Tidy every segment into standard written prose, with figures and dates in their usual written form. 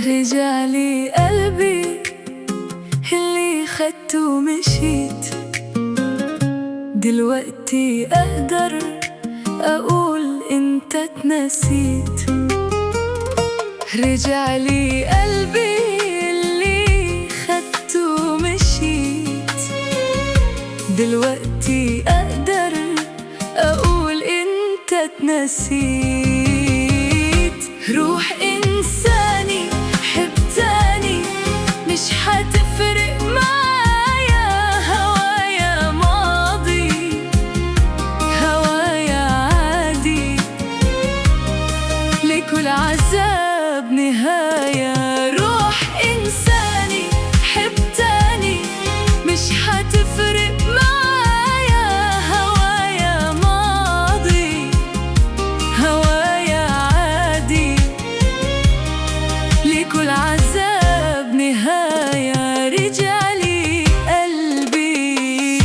رجعلي قلبي اللي خدته ومشيت، دلوقتي أقدر أقول أنت اتنسيت. رجعلي قلبي اللي خدته ومشيت، دلوقتي أقدر أقول أنت اتنسيت. روح إنساني حب تاني مش حتفرق معايا، هوايا ماضي هوايا عادي، لكل عذاب نهاية. روح إنساني حب تاني مش حتفرق معايا، هوايا ماضي هوايا عادي، لكل عذاب نهاية. رجعلي قلبي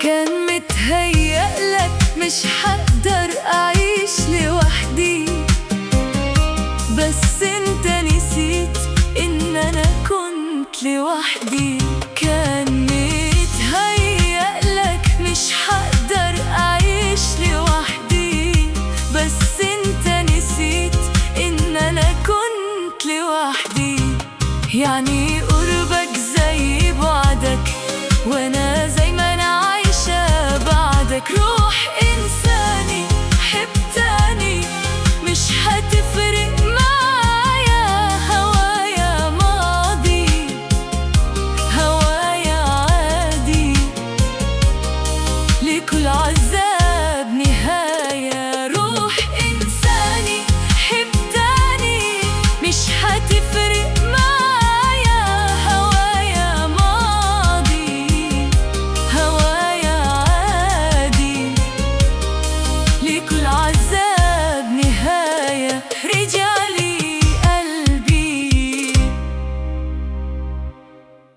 كان متهيألك مش حقدر أعيش لوحدي، بس انت نسيت إن أنا كنت لوحدي. كان متهيألك مش حقدر أعيش لوحدي، بس انت نسيت إن أنا كنت لوحدي. يعني قربك زي بعدك، وأنا زي ما أنا عايشة بعدك. روح إنساني حب تاني مش حتفرق